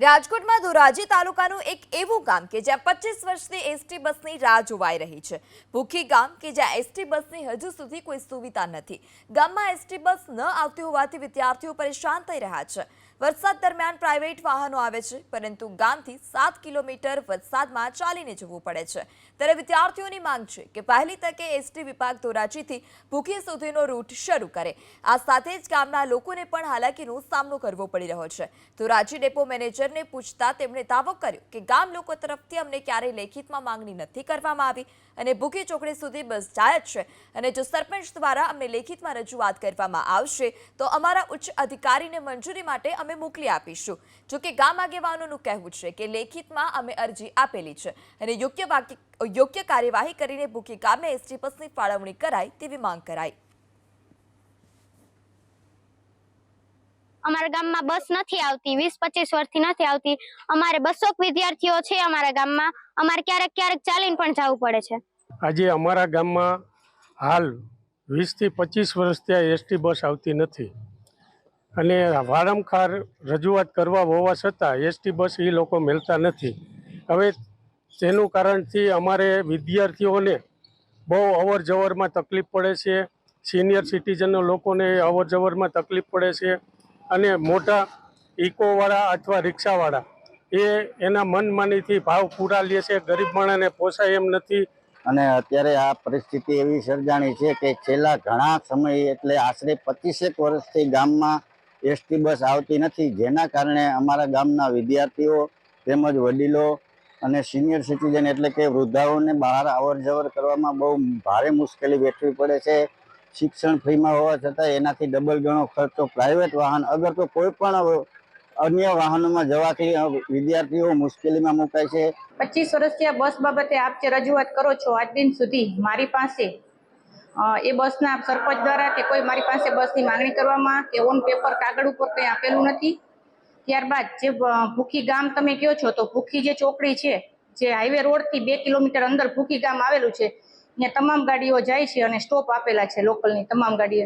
રાજકોટમાં ધોરાજી તાલુકાનું એક એવું ગામ કે જ્યાં 25 વર્ષથી એસટી બસની રાહ જોવાઈ રહી છે। ભૂખી ગામ કે જ્યાં એસટી બસની હજુ સુધી કોઈ સુવિધા નથી। ગામમાં એસટી બસ ન આવતી હોવાથી વિદ્યાર્થીઓ પરેશાન થઈ રહ્યા છે। વરસાદ દરમિયાન પ્રાઇવેટ વાહનો આવે છે, પરંતુ ગામથી 7 કિલોમીટર વરસાદમાં ચાલીને જવું પડે છે। ત્યારે વિદ્યાર્થીઓની માંગ છે કે પહેલી તકે એસટી વિભાગ ધોરાજીથી ભૂખી સુધીનો રૂટ શરૂ કરે। આ સાથે જ ગામના લોકોને પણ હાલાકીનો સામનો કરવો પડી રહ્યો છે। ધોરાજી ડેપો મેનેજરને પૂછતા તેમણે દાવો કર્યો કે ગામ લોકો તરફથી અમને ક્યારેય લેખિતમાં માંગણી નથી કરવામાં આવી અને ભૂખી ચોકડી સુધી બસ જાય જ છે અને જો સરપંચ દ્વારા અમને લેખિતમાં રજૂઆત કરવામાં આવશે તો અમારા ઉચ્ચ અધિકારીને મંજૂરી માટે અમે મોકલી આપીશું। જો કે ગામ આગેવાનોનું કહેવું છે કે લેખિતમાં અમે અરજી આપેલી છે અને યોગ્ય કાર્યવાહી કરીને ભૂખી ગામને એસટી બસની ફાળવણી કરાય તેવી માંગ કરાઈ। અમારા ગામમાં બસ નથી આવતી, 20-25 વર્ષથી નથી આવતી। અમારે 200 વિદ્યાર્થીઓ છે અમારા ગામમાં, અમારે ક્યારેક ચાલીને પણ જવું પડે છે। આજે અમારા ગામમાં હાલ 20 થી 25 વર્ષથી એસટી બસ આવતી નથી અને વારંવાર રજૂઆત કરવા હોવા છતાં એસટી બસ એ લોકો મળતા નથી। હવે તેનું કારણથી અમારે વિદ્યાર્થીઓને બહુ અવર જવરમાં તકલીફ પડે છે, સિનિયર સિટીઝનો લોકોને અવર જવરમાં તકલીફ પડે છે અને મોટા ઇકોવાળા અથવા રિક્ષાવાળા એના મનમાનીથી ભાવ પૂરા લે છે। ગરીબ માણસને પોસાય એમ નથી અને અત્યારે આ પરિસ્થિતિ એવી સર્જાણી છે કે છેલ્લા ઘણા સમય એટલે આશરે 25 વર્ષથી ગામમાં એસટી બસ આવતી નથી, જેના કારણે અમારા ગામના વિદ્યાર્થીઓ તેમજ વડીલો અને સિનિયર સિટીઝન એટલે કે વૃદ્ધાઓને બહાર અવર જવર કરવામાં બહુ ભારે મુશ્કેલી વેઠવી પડે છે। શિક્ષણ ફ્રીમાં હોવા છતાં એનાથી ડબલ ગણો ખર્ચો પ્રાઇવેટ વાહન અગર તો કોઈ પણ અન્ય વાહનોમાં જવાથી વિદ્યાર્થીઓ મુશ્કેલીમાં મુકાય છે। 25 વર્ષથી આ બસ બાબતે આપ જે રજૂઆત કરો છો, આજ દિન સુધી મારી પાસે એ બસના સરપંચ દ્વારા કે કોઈ મારી પાસે બસની માંગણી કરવામાં કે ઓન પેપર કાગળ ઉપર કંઈ આપેલું નથી। ત્યારબાદ જે ભૂખી ગામ તમે કહો છો, તો ભૂખી જે ચોકડી છે, જે હાઈવે રોડથી 2 કિલોમીટર અંદર ભૂખી ગામ આવેલું છે, ત્યાં તમામ ગાડીઓ જાય છે અને સ્ટોપ આપેલા છે લોકલની તમામ ગાડીઓ।